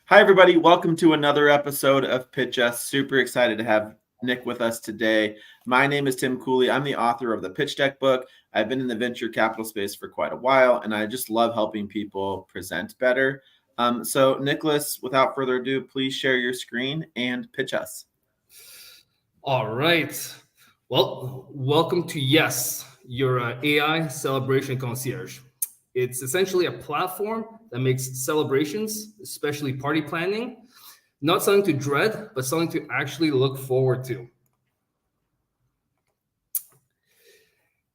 Hi, everybody. Welcome to another episode of Pitch Us. Super excited to have Nick with us today. My name is Tim Cooley. I'm the author of the Pitch Deck book. I've been in the venture capital space for quite a while, and I just love helping people present better. So, Nicholas, without further ado, please share your screen and pitch us. All right. Well, welcome to Yes, your AI celebration concierge. It's essentially a platform that makes celebrations, especially party planning, not something to dread, but something to actually look forward to.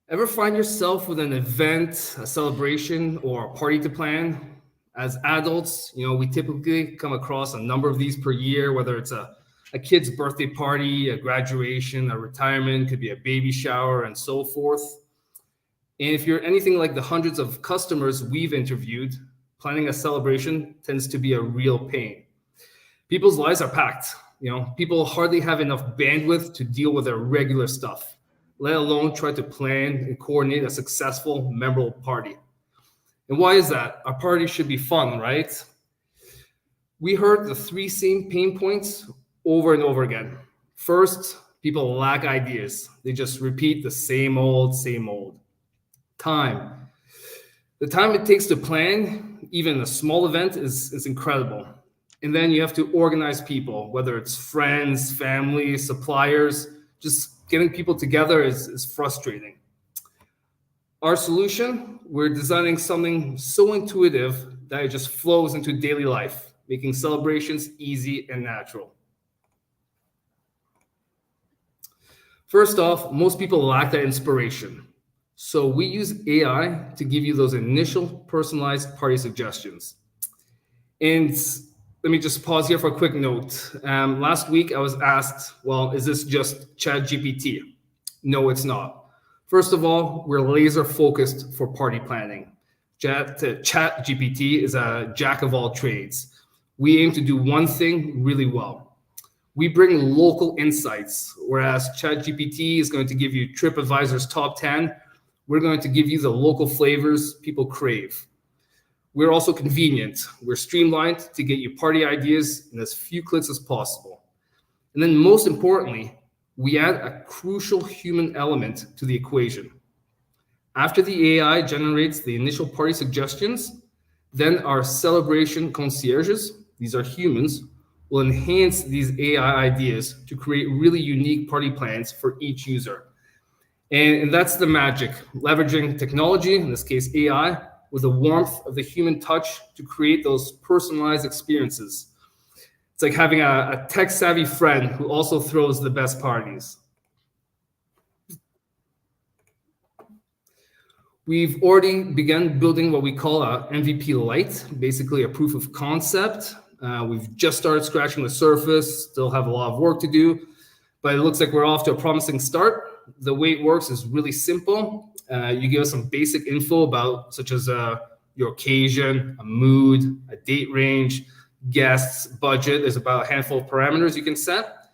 Ever find yourself with an event, a celebration, or a party to plan? As adults, we typically come across a number of these per year, whether it's a kid's birthday party, a graduation, a retirement, could be a baby shower, and so forth. And if you're anything like the hundreds of customers we've interviewed, planning a celebration tends to be a real pain. People's lives are packed. People hardly have enough bandwidth to deal with their regular stuff, let alone try to plan and coordinate a successful, memorable party. And why is that? Our party should be fun, right? We heard the three same pain points over and over again. First, people lack ideas. They just repeat the same old. Time. The time it takes to plan even a small event is incredible. And then you have to organize people, whether it's friends, family, suppliers. Just getting people together is frustrating. Our solution, we're designing something so intuitive that it just flows into daily life, making celebrations easy and natural. First off, most people lack that inspiration. So we use AI to give you those initial personalized party suggestions. And let me just pause here for a quick note. Last week I was asked, well, is this just ChatGPT? No, it's not. First of all, we're laser focused for party planning. ChatGPT is a jack of all trades. We aim to do one thing really well. We bring local insights, whereas ChatGPT is going to give you TripAdvisor's top 10. We're going to give you the local flavors people crave. We're also convenient. We're streamlined to get you party ideas in as few clicks as possible. And then most importantly, we add a crucial human element to the equation. After the AI generates the initial party suggestions, then our celebration concierges, these are humans, will enhance these AI ideas to create really unique party plans for each user. And that's the magic, leveraging technology, in this case AI, with the warmth of the human touch to create those personalized experiences. It's like having a tech-savvy friend who also throws the best parties. We've already begun building what we call a MVP Lite, basically a proof of concept. We've just started scratching the surface, still have a lot of work to do, but it looks like we're off to a promising start. The way it works is really simple. You give us some basic info about, such as your occasion, a mood, a date range, guests, budget. There's about a handful of parameters you can set.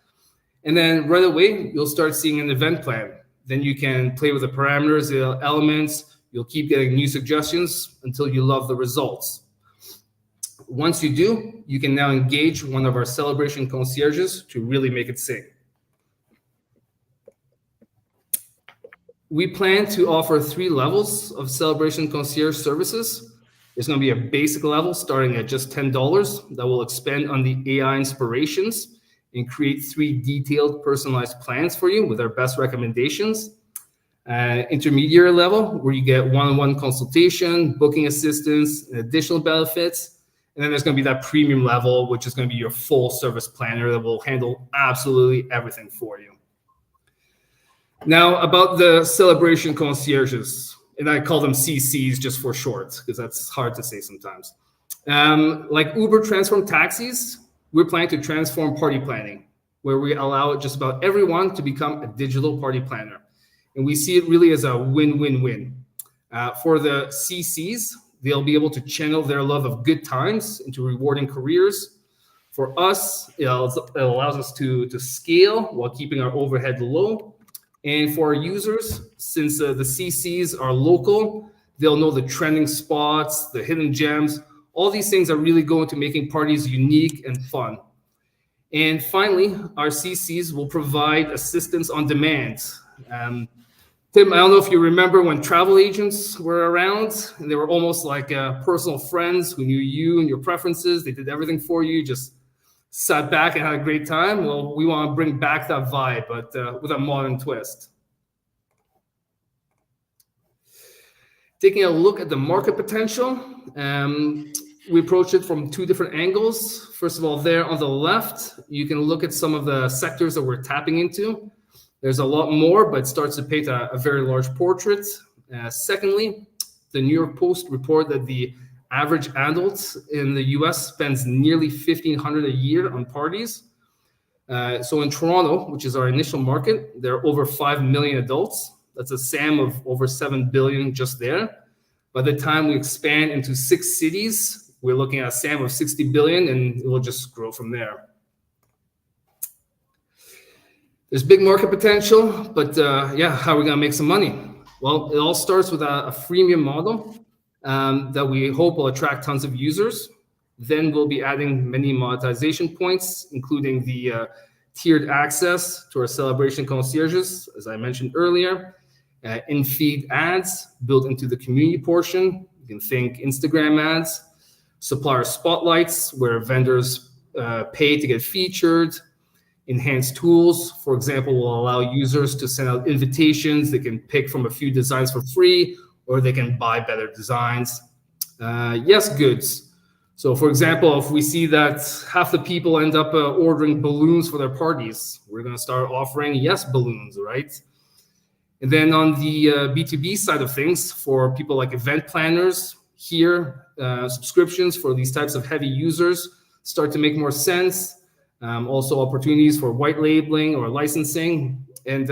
And then right away, you'll start seeing an event plan. Then you can play with the parameters, the elements. You'll keep getting new suggestions until you love the results. Once you do, you can now engage one of our celebration concierges to really make it sing. We plan to offer 3 levels of celebration concierge services. There's going to be a basic level starting at just $10 that will expand on the AI inspirations and create 3 detailed personalized plans for you with our best recommendations. Intermediate level, where you get one-on-one consultation, booking assistance, and additional benefits. And then there's going to be that premium level, which is going to be your full service planner that will handle absolutely everything for you. Now, about the celebration concierges, and I call them CCs just for short, because that's hard to say sometimes. Like Uber transformed taxis, we're planning to transform party planning, where we allow just about everyone to become a digital party planner. And we see it really as a win-win-win. For the CCs, they'll be able to channel their love of good times into rewarding careers. For us, it allows us to scale while keeping our overhead low. And for our users, since the CCs are local, they'll know the trending spots, the hidden gems, All these things are really going to making parties unique and fun. And finally, our CCs will provide assistance on demand. Tim, I don't know if you remember when travel agents were around, and they were almost like personal friends who knew you and your preferences. They did everything for you, just sat back and had a great time. Well, we want to bring back that vibe, but with a modern twist. Taking a look at the market potential, we approach it from two different angles. First of all, there on the left, you can look at some of the sectors that we're tapping into. There's a lot more, but it starts to paint a very large portrait. Secondly, the New York Post report that the average adult in the US spends nearly $1,500 a year on parties. So in Toronto, which is our initial market, there are over 5 million adults. That's a SAM of over 7 billion just there. By the time we expand into 6 cities, we're looking at a SAM of 60 billion, and it will just grow from there. There's big market potential, but how are we gonna make some money? Well, it all starts with a freemium model that we hope will attract tons of users. Then we'll be adding many monetization points, including the tiered access to our celebration concierges, as I mentioned earlier, in-feed ads built into the community portion. You can think Instagram ads, supplier spotlights, where vendors pay to get featured. Enhanced tools, for example, will allow users to send out invitations. They can pick from a few designs for free, or they can buy better designs. Yes goods. So for example, if we see that half the people end up ordering balloons for their parties, we're gonna start offering yes balloons, right? And then on the B2B side of things, for people like event planners, here, subscriptions for these types of heavy users start to make more sense. Also opportunities for white labeling or licensing. And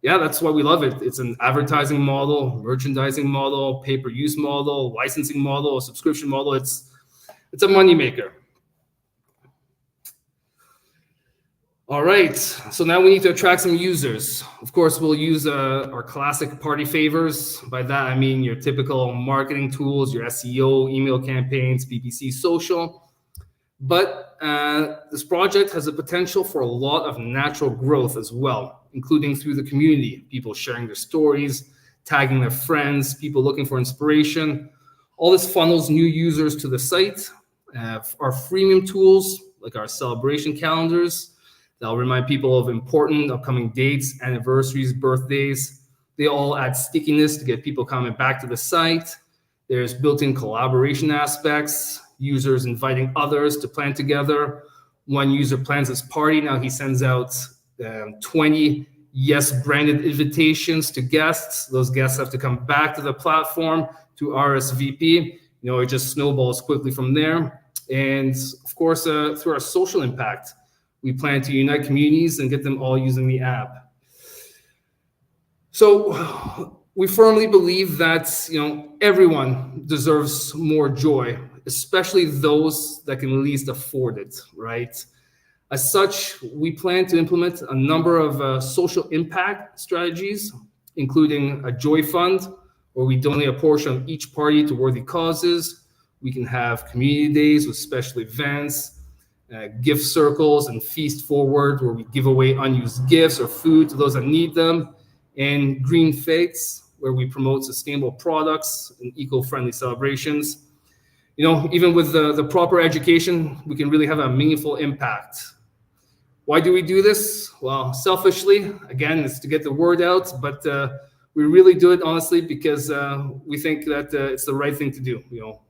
that's why we love it. It's an advertising model, merchandising model, pay-per-use model, licensing model, a subscription model. It's a moneymaker. All right, so now we need to attract some users. Of course, we'll use our classic party favors. By that, I mean your typical marketing tools, your SEO, email campaigns, PPC, social. But this project has a potential for a lot of natural growth as well, including through the community, people sharing their stories, tagging their friends, people looking for inspiration. All this funnels new users to the site. Our freemium tools, like our celebration calendars, that'll remind people of important upcoming dates, anniversaries, birthdays. They all add stickiness to get people coming back to the site. There's built-in collaboration aspects, users inviting others to plan together. One user plans his party. Now he sends out 20 yes-branded invitations to guests. Those guests have to come back to the platform to RSVP. It just snowballs quickly from there. And of course, through our social impact, we plan to unite communities and get them all using the app. So we firmly believe that everyone deserves more joy, especially those that can least afford it, right? As such, we plan to implement a number of social impact strategies, including a joy fund, where we donate a portion of each party to worthy causes. We can have community days with special events, gift circles, and feast forward, where we give away unused gifts or food to those that need them, and green fates, where we promote sustainable products and eco-friendly celebrations. Even with the proper education, we can really have a meaningful impact. Why do we do this? Well, selfishly, again, it's to get the word out, but we really do it honestly because we think that it's the right thing to do.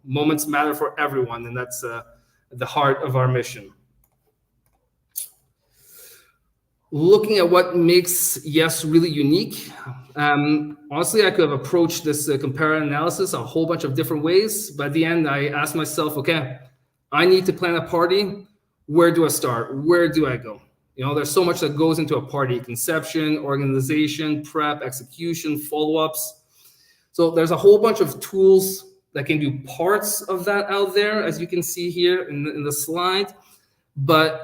Moments matter for everyone, and that's the heart of our mission. Looking at what makes Yes really unique, honestly, I could have approached this comparative analysis a whole bunch of different ways. But at the end, I asked myself, okay, I need to plan a party. Where do I start? Where do I go? There's so much that goes into a party: conception, organization, prep, execution, follow-ups. So there's a whole bunch of tools that can do parts of that out there, as you can see here in the slide. But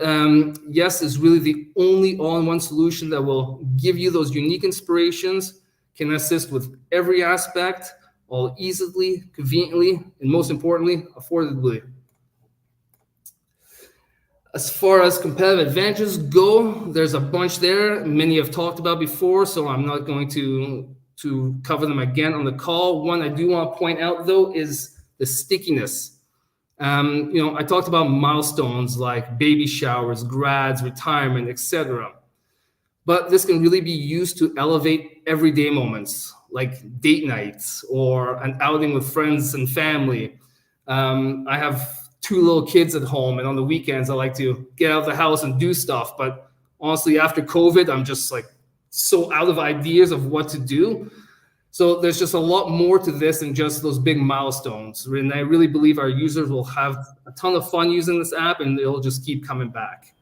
Yes is really the only all-in-one solution that will give you those unique inspirations, can assist with every aspect, all easily, conveniently, and most importantly, affordably. As far as competitive advantages go, there's a bunch there. Many I've talked about before, so I'm not going to cover them again on the call. One I do want to point out, though, is the stickiness. I talked about milestones like baby showers, grads, retirement, etc. But this can really be used to elevate everyday moments like date nights or an outing with friends and family. I have 2 little kids at home, and on the weekends I like to get out of the house and do stuff. But honestly, after COVID, I'm just like so out of ideas of what to do. So there's just a lot more to this than just those big milestones. And I really believe our users will have a ton of fun using this app, and they'll just keep coming back.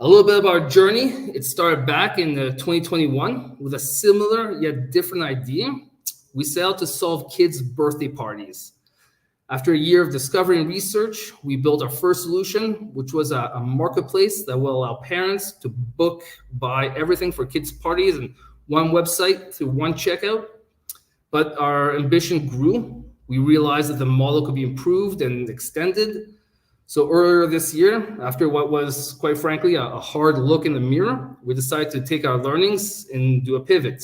A little bit about our journey. It started back in 2021 with a similar yet different idea. We set out to solve kids' birthday parties. After a year of discovery and research, we built our first solution, which was a marketplace that will allow parents to book, buy everything for kids' parties in one website through one checkout. But our ambition grew. We realized that the model could be improved and extended. So earlier this year, after what was, quite frankly, a hard look in the mirror, we decided to take our learnings and do a pivot.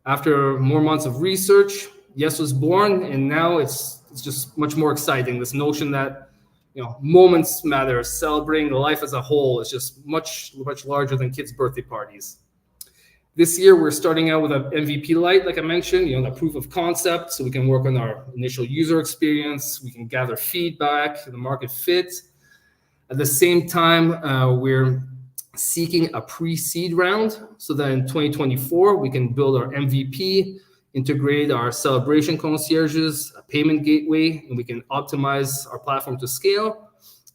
After more months of research, Yes was born, and now it's just much more exciting. This notion that moments matter, celebrating life as a whole is just much larger than kids' birthday parties. This year, we're starting out with an MVP Lite, like I mentioned, the proof of concept, so we can work on our initial user experience, we can gather feedback, the market fit. At the same time, we're seeking a pre-seed round so that in 2024, we can build our MVP, integrate our celebration concierges, a payment gateway, and we can optimize our platform to scale.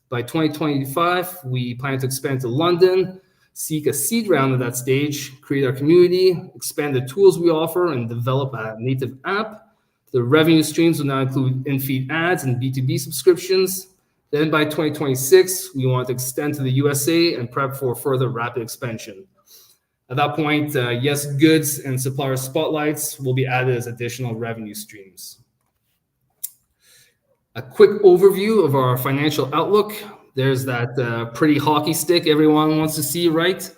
By 2025, we plan to expand to London, seek a seed round at that stage, create our community, expand the tools we offer, and develop a native app. The revenue streams will now include in-feed ads and B2B subscriptions. Then by 2026, we want to extend to the USA and prep for further rapid expansion. At that point, Yes Goods and supplier spotlights will be added as additional revenue streams. A quick overview of our financial outlook. There's that pretty hockey stick everyone wants to see, right?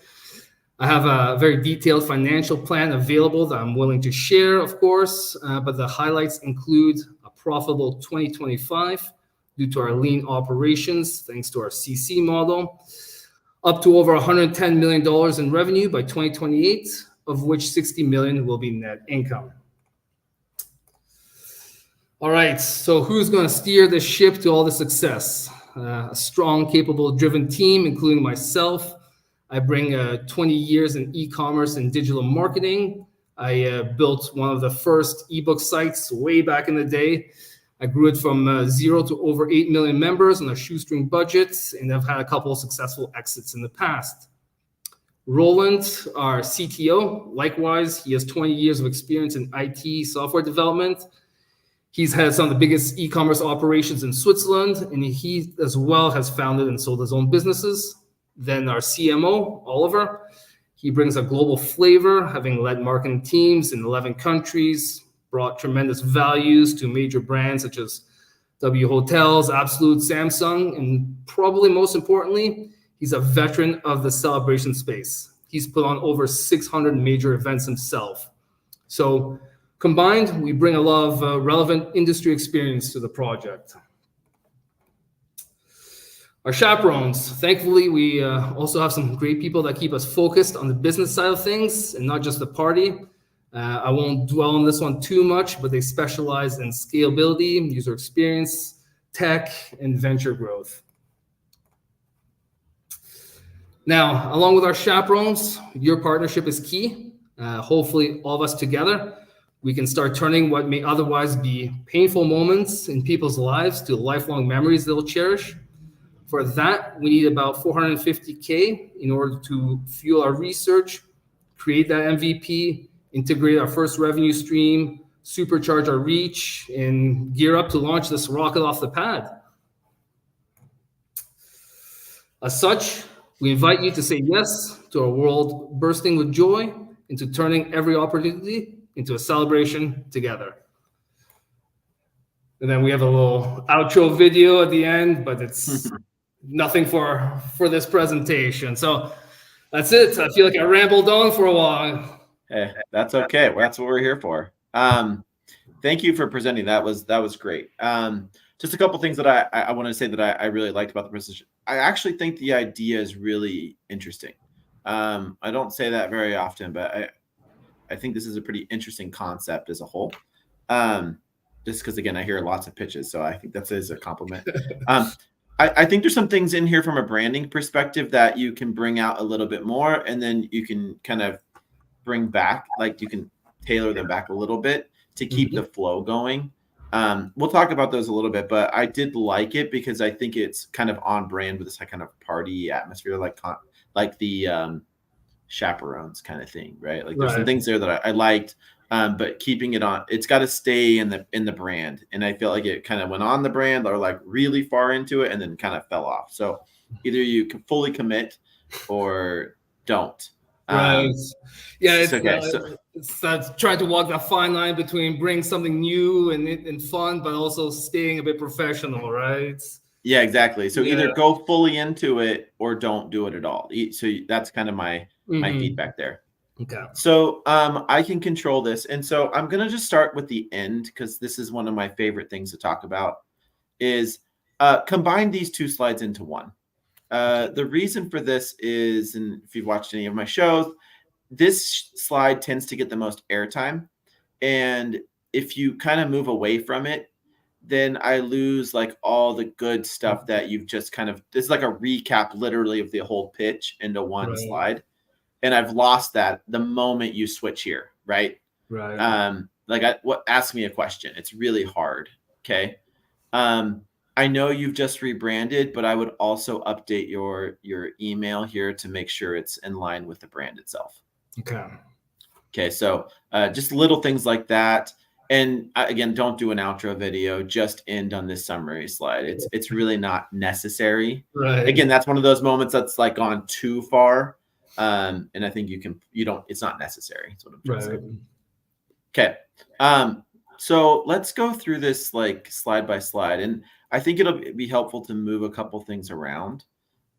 I have a very detailed financial plan available that I'm willing to share, of course, but the highlights include a profitable 2025 due to our lean operations, thanks to our CC model, up to over $110 million in revenue by 2028, of which $60 million will be net income. All right, so who's going to steer the ship to all the success? A strong, capable, driven team, including myself. I bring 20 years in e-commerce and digital marketing. I built one of the first ebook sites way back in the day. I grew it from 0 to over 8 million members on a shoestring budget, and I've had a couple of successful exits in the past. Roland, our CTO, likewise, he has 20 years of experience in IT software development. He's had some of the biggest e-commerce operations in Switzerland, and he as well has founded and sold his own businesses. Then our CMO, Oliver, he brings a global flavor, having led marketing teams in 11 countries, brought tremendous values to major brands such as W Hotels, Absolute, Samsung, and probably most importantly, he's a veteran of the celebration space. He's put on over 600 major events himself. So combined, we bring a lot of relevant industry experience to the project. Our chaperones, thankfully, we also have some great people that keep us focused on the business side of things and not just the party. I won't dwell on this one too much, but they specialize in scalability, user experience, tech, and venture growth. Now, along with our chaperones, your partnership is key. Hopefully, all of us together, we can start turning what may otherwise be painful moments in people's lives to lifelong memories they'll cherish. For that, we need about $450K in order to fuel our research, create that MVP, integrate our first revenue stream, supercharge our reach, and gear up to launch this rocket off the pad. As such, we invite you to say yes to a world bursting with joy into turning every opportunity into a celebration together. And then we have a little outro video at the end, but it's nothing for this presentation. So that's it. I feel like I rambled on for a while. Hey, that's okay. That's what we're here for. Thank you for presenting. That was great. Just a couple things that I want to say that I really liked about the presentation. I actually think the idea is really interesting. I don't say that very often, but I think this is a pretty interesting concept as a whole. Just because, again, I hear lots of pitches, so I think that is a compliment. I think there's some things in here from a branding perspective that you can bring out a little bit more, and then you can kind of bring back, like you can tailor them back a little bit to keep the flow going. We'll talk about those a little bit, but I did like it because I think it's kind of on brand with this kind of party atmosphere, like the chaperones kind of thing, right? Like there's some things there that I liked, but keeping it on, it's got to stay in the brand. And I feel like it kind of went on the brand or like really far into it and then kind of fell off. So either you can fully commit or don't. Right. Yeah, it's okay. It's trying to walk that fine line between bringing something new and fun, but also staying a bit professional, right? Yeah, exactly. So either go fully into it or don't do it at all. So that's kind of my feedback there. Okay. So I can control this. And so I'm going to just start with the end because this is one of my favorite things to talk about is combine these two slides into one. The reason for this is, and if you've watched any of my shows, this slide tends to get the most airtime. And if you kind of move away from it, then I lose like all the good stuff that you've just kind of, this is like a recap literally of the whole pitch into one slide. And I've lost that the moment you switch here, right? Right. Ask me a question. It's really hard. Okay. I know you've just rebranded, but I would also update your email here to make sure it's in line with the brand itself. Okay. So just little things like that. And again, don't do an outro video, just end on this summary slide. It's really not necessary. Right. Again, that's one of those moments that's like gone too far. And I think it's not necessary. That's what I'm trying to say. Okay. So let's go through this like slide by slide. And I think it'll be helpful to move a couple things around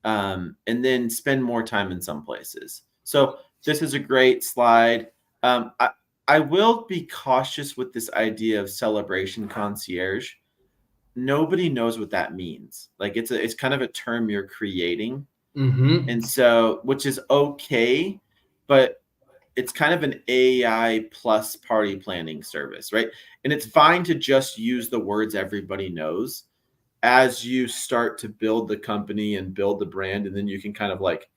and then spend more time in some places. So this is a great slide. I will be cautious with this idea of celebration concierge. Nobody knows what that means. Like it's kind of a term you're creating. And so, which is okay, but it's kind of an AI plus party planning service, right? And it's fine to just use the words everybody knows as you start to build the company and build the brand. And then you can kind of like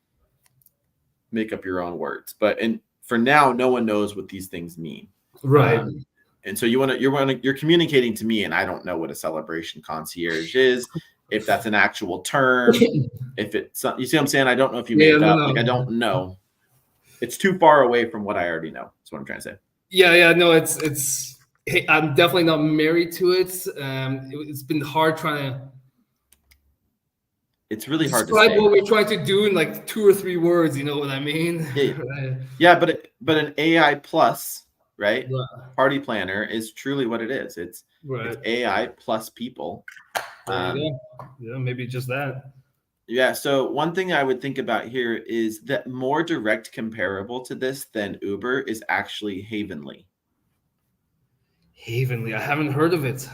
make up your own words. And for now, no one knows what these things mean. Right. And so you're communicating to me, and I don't know what a celebration concierge is, if that's an actual term, if it's, you see what I'm saying? I don't know if you made it up. Like, I don't know. It's too far away from what I already know. That's what I'm trying to say. Yeah. No, hey, I'm definitely not married to it. It's been hard trying to. It's really hard to describe what we're trying to do in like 2 or 3 words. You know what I mean? Yeah. But an AI plus, right? Party planner is truly what it is. It's AI plus people. Yeah, maybe just that. Yeah. So one thing I would think about here is that more direct comparable to this than Uber is actually Havenly. Havenly, I haven't heard of it.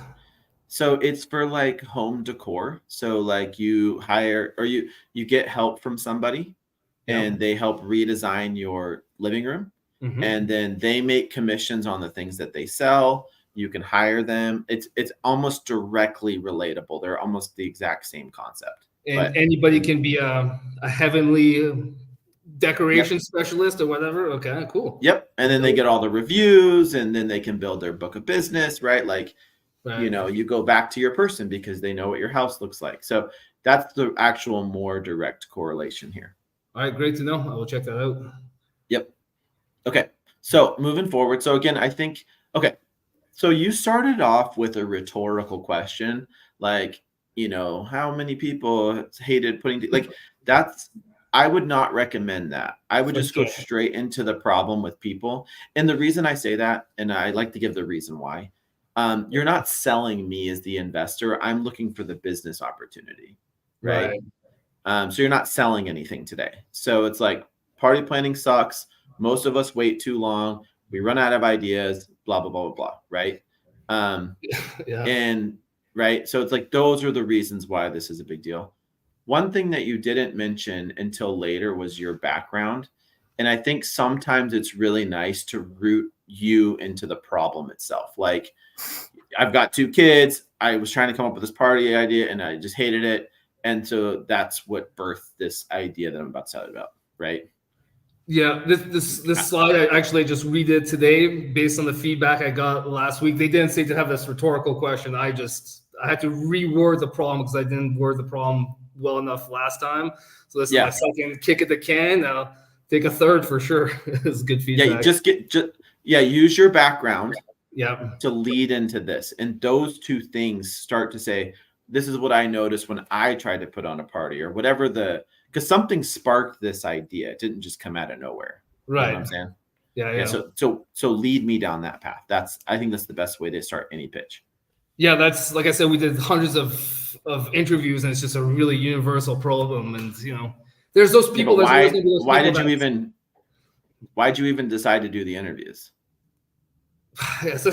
So it's for like home decor. So like you hire or you get help from somebody and they help redesign your living room. And then they make commissions on the things that they sell. You can hire them. It's almost directly relatable. They're almost the exact same concept. And anybody can be a Heavenly decoration specialist or whatever. Okay, cool. Yep. And then they get all the reviews and then they can build their book of business, right? Like, you go back to your person because they know what your house looks like. So that's the actual more direct correlation here. All right, great to know. I will check that out. Yep. Okay. So moving forward. So again, I think, so you started off with a rhetorical question, like, how many people hated putting, like, that's I would not recommend that. I would For just go sure. straight into the problem with people. And the reason I say that, and I like to give the reason why, you're not selling me as the investor. I'm looking for the business opportunity, right? Right. So you're not selling anything today. So it's like party planning sucks. Most of us wait too long. We run out of ideas, blah, blah, blah, blah, blah, right? Yeah. And right. So it's like those are the reasons why this is a big deal. One thing that you didn't mention until later was your background. And I think sometimes it's really nice to root you into the problem itself. Like, I've got 2 kids. I was trying to come up with this party idea and I just hated it. And so that's what birthed this idea that I'm about to tell you about, right? Yeah, this slide I actually just redid today based on the feedback I got last week. They didn't say to have this rhetorical question. I had to reword the problem because I didn't word the problem well enough last time. So this is my second kick at the can. I'll take a third for sure. It's good feedback. Use your background Yeah. to lead into this. And those 2 things start to say, this is what I noticed when I tried to put on a party or whatever because something sparked this idea. It didn't just come out of nowhere. Right. You know what I'm saying? Yeah. So lead me down that path. I think that's the best way to start any pitch. Yeah, that's like I said, we did hundreds of interviews, and it's just a really universal problem. And there's those people. Why'd you even decide to do the interviews? Yes,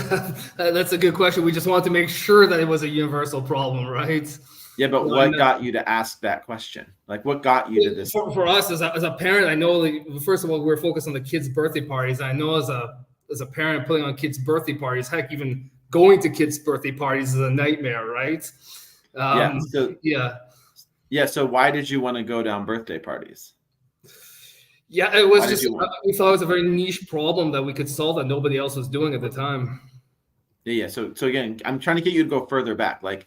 that's a good question. We just wanted to make sure that it was a universal problem, right? Yeah, but what got you to ask that question? Like, what got you to this? For us as a parent, I know, first of all, we're focused on the kids' birthday parties. I know as a parent putting on kids' birthday parties, heck, even going to kids' birthday parties is a nightmare, right? So why did you want to go down birthday parties? Yeah, it was we thought it was a very niche problem that we could solve that nobody else was doing at the time. Yeah. So again, I'm trying to get you to go further back. Like,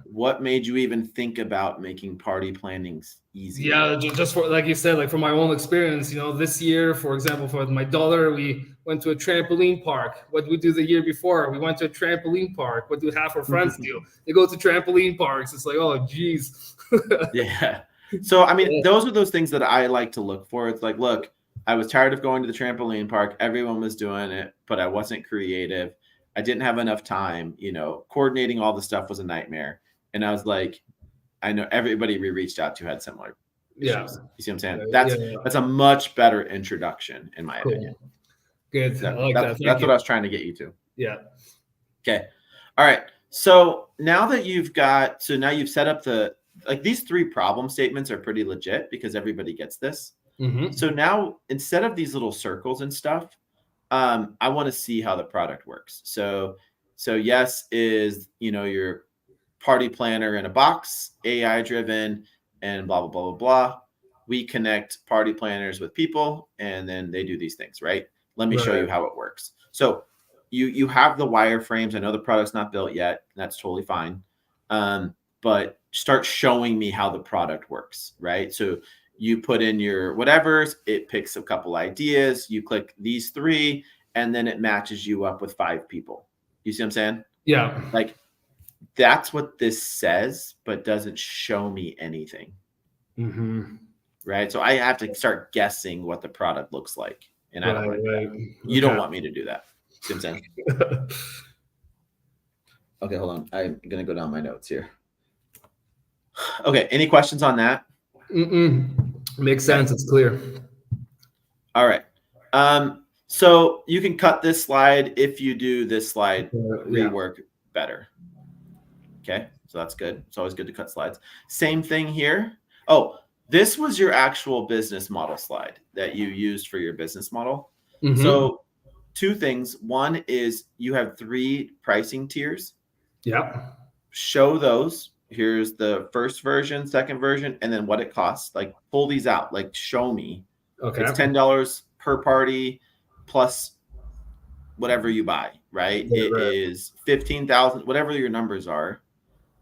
what made you even think about making party planning easy? Yeah, just for, like you said, like from my own experience, this year, for example, for my daughter, we went to a trampoline park. What did we do the year before? We went to a trampoline park. What do half our friends do? They go to trampoline parks. It's like, oh, geez. Yeah. So, I mean, those are those things that I like to look for. It's like, look, I was tired of going to the trampoline park. Everyone was doing it, but I wasn't creative. I didn't have enough time. Coordinating all the stuff was a nightmare. And I was like, I know everybody we reached out to had similar issues. Yeah. You see what I'm saying? That's a much better introduction, in my opinion. Good. I like that. That's what I was trying to get you to. Yeah. Okay. All right. So now that you've set up these 3 problem statements are pretty legit because everybody gets this. Mm-hmm. So now instead of these little circles and stuff, I want to see how the product works. So yes is, your party planner in a box, AI driven, and blah, blah, blah, blah, blah. We connect party planners with people and then they do these things, right? Let me show you how it works. So you have the wireframes. I know the product's not built yet. That's totally fine. But start showing me how the product works, right? So you put in your whatevers, it picks a couple ideas, you click these 3, and then it matches you up with 5 people. You see what I'm saying? Yeah. Like, that's what this says, but doesn't show me anything. Mm-hmm. Right? So I have to start guessing what the product looks like. And I don't like that. You don't want me to do that. See what I'm saying? Okay, hold on. I'm going to go down my notes here. Okay, any questions on that? Makes sense. It's clear. All right. So you can cut this slide if you do this slide rework better. Okay, so that's good. It's always good to cut slides. Same thing here. Oh, this was your actual business model slide that you used for your business model. Mm-hmm. So 2 things. One is you have 3 pricing tiers. Yeah. Show those. Here's the first version, second version, and then what it costs. Like, pull these out. Like, show me. Okay. It's $10 per party plus whatever you buy, right? It is 15,000, whatever your numbers are.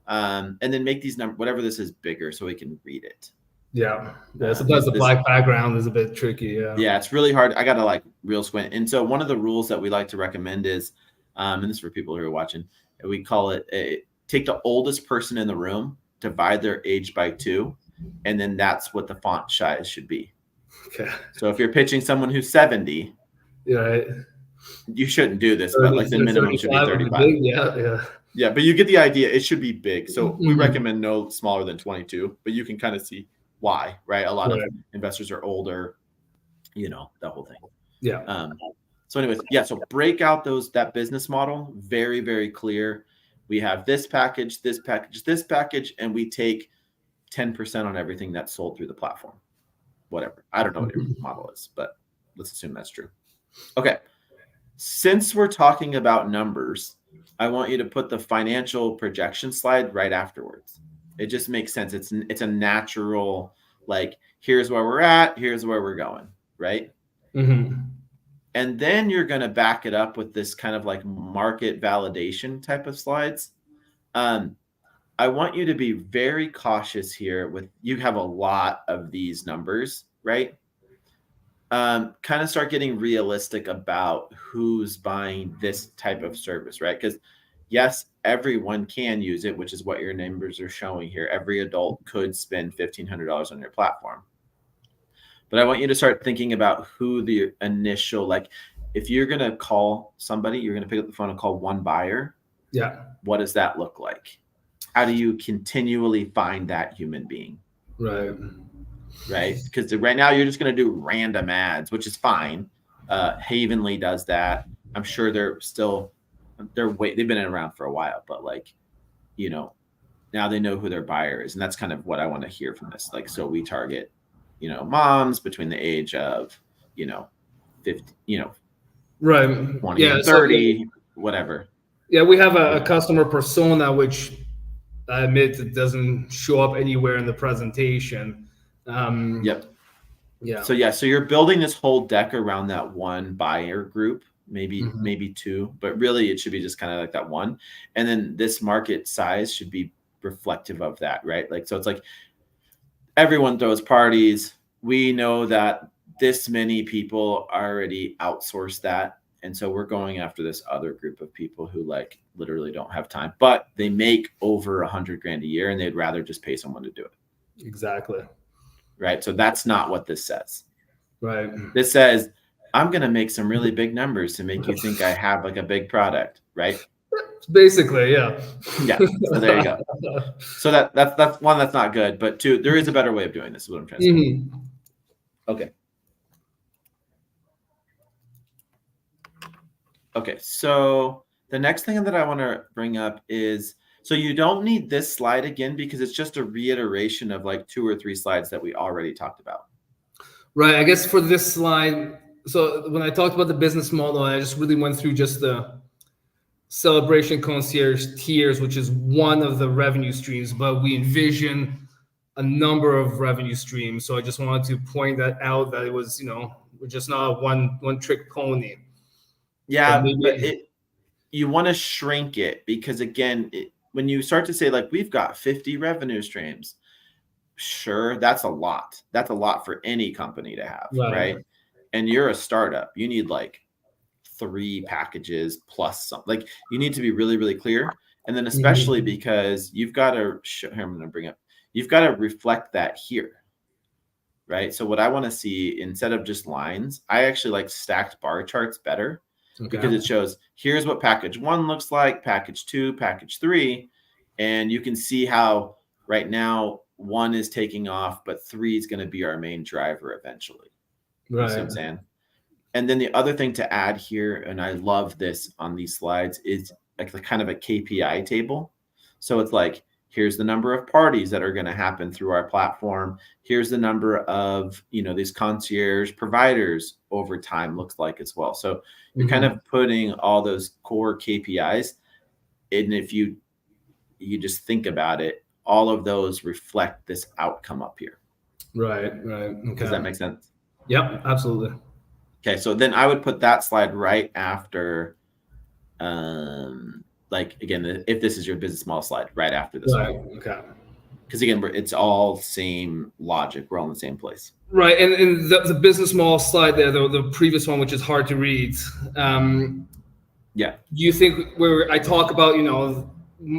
And then make these numbers, whatever this is, bigger so we can read it. Yeah. Sometimes the black background is a bit tricky. Yeah, it's really hard. I got to real squint. And so one of the rules that we like to recommend is, and this is for people who are watching, we call it take the oldest person in the room, divide their age by 2, and then that's what the font size should be. Okay. So if you're pitching someone who's 70, Yeah. Right. you shouldn't do this, but like the minimum should be 35. Yeah. Yeah. Yeah, but you get the idea. It should be big. So we Mhm. recommend no smaller than 22, but you can kind of see why, right? A lot Right. of investors are older, that whole thing. Yeah. So anyways, yeah, so break out that business model, very, very clear. We have this package, this package, this package, and we take 10% on everything that's sold through the platform. Whatever. I don't know what your model is, but let's assume that's true. Okay. Since we're talking about numbers, I want you to put the financial projection slide right afterwards. It just makes sense. It's a natural, like, here's where we're at, here's where we're going, right? Mm-hmm. And then you're going to back it up with this kind of like market validation type of slides. I want you to be very cautious here you have a lot of these numbers, right? Kind of start getting realistic about who's buying this type of service, right? Because yes, everyone can use it, which is what your numbers are showing here. Every adult could spend $1,500 on your platform. But I want you to start thinking about who the initial, like if you're going to call somebody, you're going to pick up the phone and call one buyer. Yeah. What does that look like? How do you continually find that human being? Right. Right? Because right now you're just going to do random ads, which is fine. Havenly does that. I'm sure they've been around for a while, but like, now they know who their buyer is. And that's kind of what I want to hear from this. Like, so we target, moms between the age of, 50, right. 20 and 30, whatever. Yeah. We have a customer persona, which I admit it doesn't show up anywhere in the presentation. Yep. Yeah. So you're building this whole deck around that one buyer group, maybe two, but really it should be just kind of like that one. And then this market size should be reflective of that, right? Like, so it's like everyone throws parties. We know that this many people already outsource that. And so we're going after this other group of people who like literally don't have time, but they make over $100,000 a year and they'd rather just pay someone to do it. Exactly. Right. So that's not what this says. Right. This says, I'm going to make some really big numbers to make you think I have like a big product. Right. Basically. Yeah. Yeah. So there you go. So that's one, that's not good, but two, there is a better way of doing this is what I'm trying to say. Mm-hmm. Okay. Okay, so the next thing that I want to bring up is, so you don't need this slide again because it's just a reiteration of like 2 or 3 slides that we already talked about. Right. I guess for this slide, so when I talked about the business model, I just really went through just the celebration concierge tiers, which is one of the revenue streams, but we envision a number of revenue streams. So I just wanted to point that out, that it was, we're just not a one trick pony. Yeah, but you want to shrink it because again, when you start to say like we've got 50 revenue streams, sure, that's a lot. That's a lot for any company to have, right? And you're a startup. You need like 3 packages plus something. Like you need to be really, really clear. And then especially because you've got to you've got to reflect that here. Right. So what I want to see instead of just lines, I actually like stacked bar charts better. Okay. Because it shows here's what package 1 looks like, package 2, package 3, and you can see how right now 1 is taking off, but 3 is going to be our main driver eventually. Right. You see what I'm saying? And then the other thing to add here, and I love this on these slides, is like the kind of a KPI table. So it's like, here's the number of parties that are going to happen through our platform. Here's the number of, these concierge providers over time looks like as well. So you're kind of putting all those core KPIs. And if you just think about it, all of those reflect this outcome up here. Right. Okay. Does that make sense? Yep, absolutely. Okay. So then I would put that slide right after, like again, if this is your business model slide, right after this one. Okay. Because again, it's all same logic. We're all in the same place. Right, and the business model slide there, the previous one, which is hard to read. Yeah. Do you think where I talk about,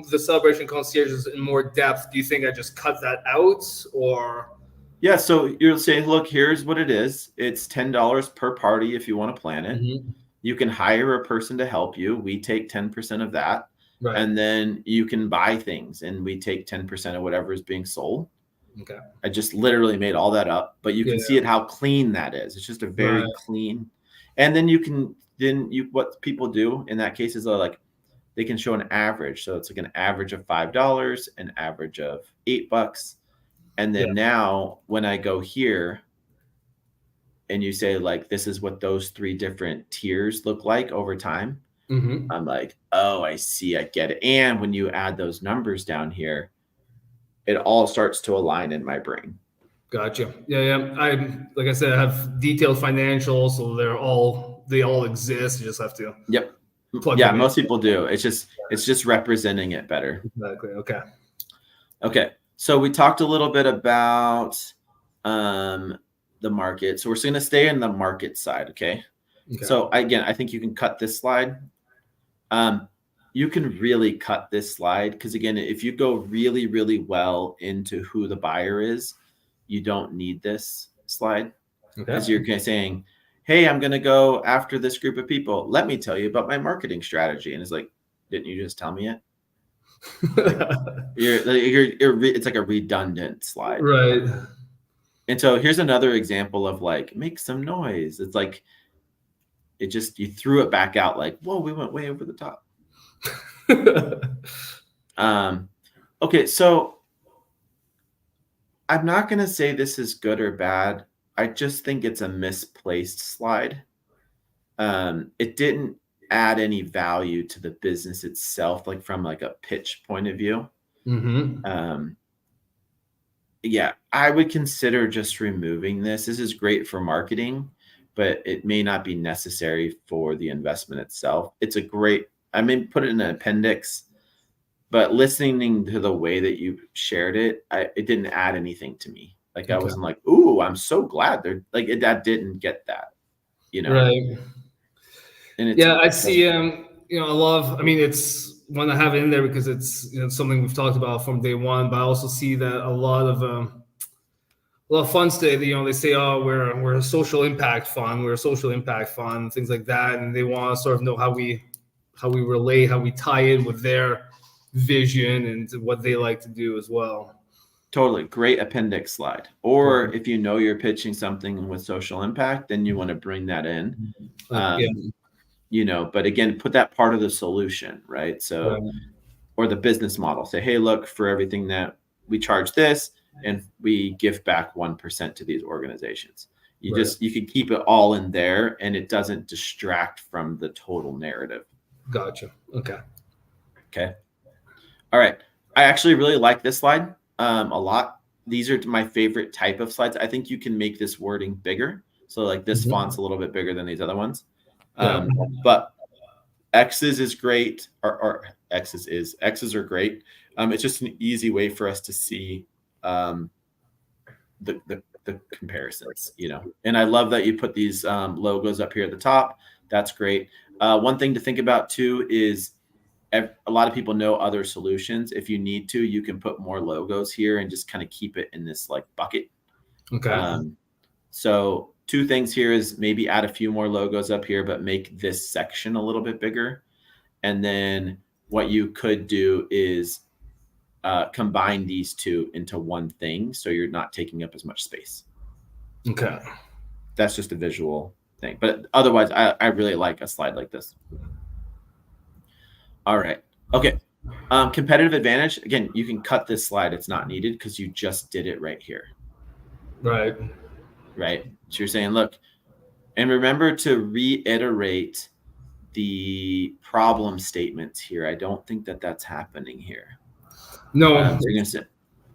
the celebration concierges in more depth, do you think I just cut that out, or? Yeah, so you'll say, look, here's what it is. It's $10 per party if you want to plan it. Mm-hmm. You can hire a person to help you. We take 10% of that. Right. And then you can buy things and we take 10% of whatever is being sold. Okay. I just literally made all that up, but you can see it how clean that is. It's just a very clean. And then what people do in that case is like they can show an average. So it's like an average of $5, an average of $8. And then now when I go here and you say like, this is what those 3 different tiers look like over time. Mm-hmm. I'm like, oh, I see. I get it. And when you add those numbers down here, it all starts to align in my brain. Gotcha. Yeah. Like I said, I have detailed financials, so they all exist. You just have to. Yep. Plug Yeah, them most in. people do. It's just representing it better. Exactly. Okay. Okay. So we talked a little bit about the market. So we're going to stay in the market side. Okay. So again, I think you can cut this slide. You can really cut this slide because again, if you go really, really well into who the buyer is, you don't need this slide because you're saying, hey, I'm going to go after this group of people. Let me tell you about my marketing strategy. And it's like, didn't you just tell me it? It's like a redundant slide. Right. And so here's another example of like, make some noise. It's like, you threw it back out like, whoa, we went way over the top. Okay, so I'm not going to say this is good or bad. I just think it's a misplaced slide. It didn't add any value to the business itself, like from like a pitch point of view. Mm-hmm. Yeah, I would consider just removing this. This is great for marketing, but it may not be necessary for the investment itself. I may put it in an appendix, but listening to the way that you shared it, it didn't add anything to me. Like I wasn't like, ooh, I'm so glad they're like that didn't get that, Right. And I see. It's want to have it in there because it's something we've talked about from day one. But I also see that a lot of funds today, they say, oh, we're a social impact fund, things like that, and they want to sort of know how we relate, how we tie in with their vision and what they like to do as well. Totally. Great appendix slide. Or if you're pitching something with social impact, then you want to bring that in. But again, put that part of the solution, right? So, or the business model. Say, hey, look, for everything that we charge this, and we give back 1% to these organizations. You can keep it all in there, and it doesn't distract from the total narrative. Gotcha. Okay. All right. I actually really like this slide a lot. These are my favorite type of slides. I think you can make this wording bigger. So like this font's a little bit bigger than these other ones. But X's is great, or X's are great. It's just an easy way for us to see the comparisons, and I love that you put these logos up here at the top. That's great. One thing to think about too is a lot of people know other solutions. If you need to, you can put more logos here and just kind of keep it in this like bucket. So 2 things here is maybe add a few more logos up here, but make this section a little bit bigger. And then what you could do is combine these 2 into one thing, so you're not taking up as much space. Okay. That's just a visual thing. But otherwise, I really like a slide like this. All right. Okay. Competitive advantage. Again, you can cut this slide. It's not needed because you just did it right here. Right. So you're saying, look, and remember to reiterate the problem statements here. I don't think that that's happening here. No. So you're gonna say,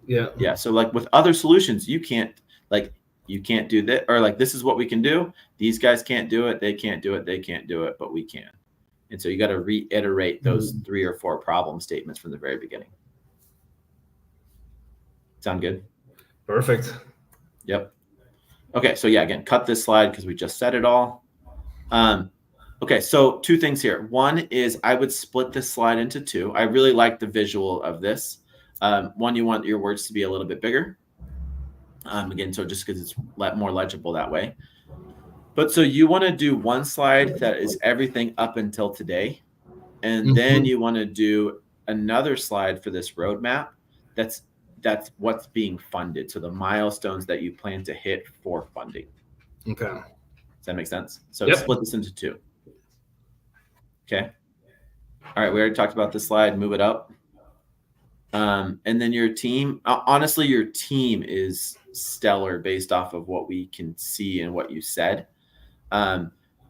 yeah. So like with other solutions, you can't do that, or like this is what we can do. These guys can't do it. They can't do it. They can't do it, but we can. And so you got to reiterate those 3 or 4 problem statements from the very beginning. Sound good? Perfect. Yep. Okay. So yeah, again, cut this slide because we just said it all. Okay, so two things here. One is I would split this slide into two. I really like the visual of this. One, you want your words to be a little bit bigger. Again, so just because it's more legible that way. But so you want to do one slide that is everything up until today. And then you want to do another slide for this roadmap that's what's being funded. So the milestones that you plan to hit for funding. Okay. Does that make sense? So Yep. split this into two. Okay. All right. We already talked about this slide. Move it up. And then your team, honestly, your team is stellar based off of what we can see and what you said.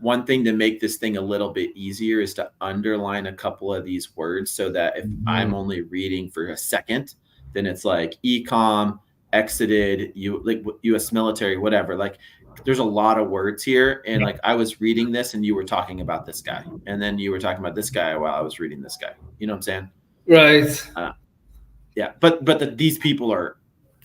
One thing to make this thing a little bit easier is to underline a couple of these words so that if I'm only reading for a second, then it's like ecom, exited, like U.S. military, whatever. Like there's a lot of words here. And like I was reading this and you were talking about this guy. And then you were talking about this guy while I was reading this guy. You know what I'm saying? Right. Yeah. But these people are,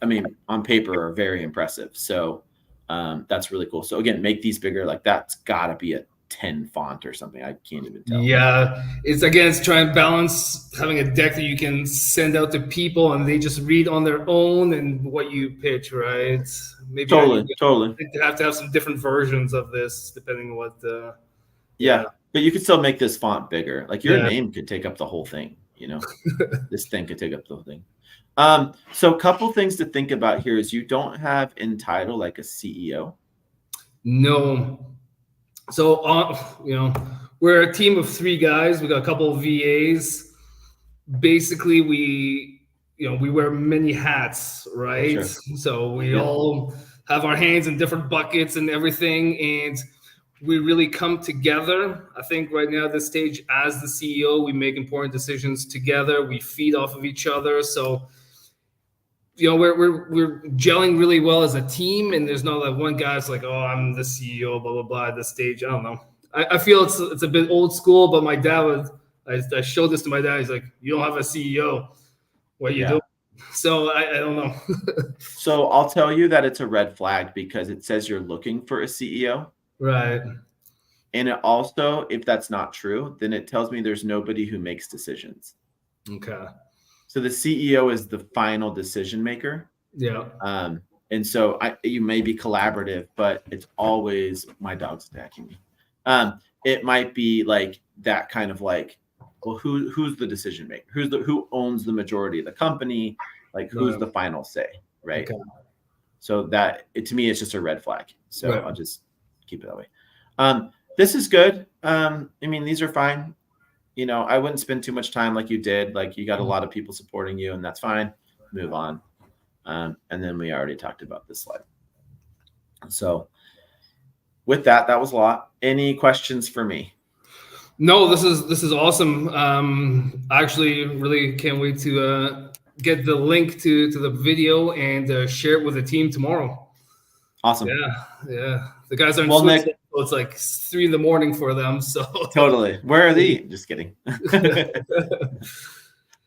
I mean, on paper are very impressive. So that's really cool. So again, make these bigger. Like that's gotta be a 10 font or something. I can't even tell. Yeah, it's trying to balance having a deck that you can send out to people and they just read on their own and what you pitch, right? Maybe totally. You have to have some different versions of this depending on what the. Yeah, but you could still make this font bigger. Like your name could take up the whole thing. You know, this thing could take up the whole thing. So a couple things to think about here is you don't have in title like a CEO. No. So, we're a team of 3 guys. We got a couple of VAs. Basically, we wear many hats, right? Sure. So we all have our hands in different buckets and everything. And we really come together. I think right now at this stage, as the CEO, we make important decisions together. We feed off of each other. So, we're gelling really well as a team, and there's not like one guy's like, oh, I'm the CEO, blah blah blah. At this stage, I don't know. I feel it's a bit old school, but my dad I showed this to my dad. He's like, you don't have a CEO. What you doing? So I don't know. So I'll tell you that it's a red flag because it says you're looking for a CEO. Right. And it also, if that's not true, then it tells me there's nobody who makes decisions. Okay. So the CEO is the final decision maker. Yeah. And so you may be collaborative, but it's always my dog's attacking me. It might be like that kind of like, well, who's the decision maker? Who owns the majority of the company? Like who's the final say, right? Okay. So that to me, it's just a red flag. So I'll just keep it that way. This is good. I mean, these are fine. I wouldn't spend too much time like you did. Like you got a lot of people supporting you, and that's fine. Move on. And then we already talked about this slide. So with that was a lot. Any questions for me? No, this is awesome. I actually really can't wait to get the link to the video and share it with the team tomorrow. Awesome. Yeah. The guys are in Switzerland, so it's like 3 a.m. for them. So totally. Where are they? Just kidding.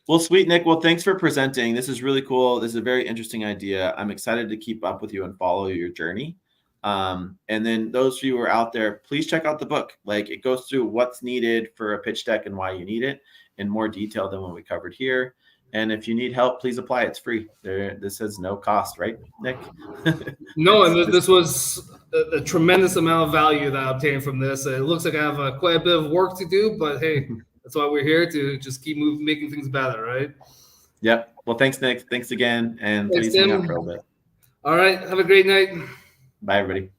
Well, sweet, Nick. Well, thanks for presenting. This is really cool. This is a very interesting idea. I'm excited to keep up with you and follow your journey. And then those of you who are out there, please check out the book. Like it goes through what's needed for a pitch deck and why you need it in more detail than what we covered here. And if you need help, please apply. It's free. This has no cost, right, Nick? No, and this was a tremendous amount of value that I obtained from this. It looks like I have quite a bit of work to do, but hey, that's why we're here to just keep making things better, right? Yep. Well, thanks, Nick. Thanks again. And please hang out for a little bit. All right. Have a great night. Bye, everybody.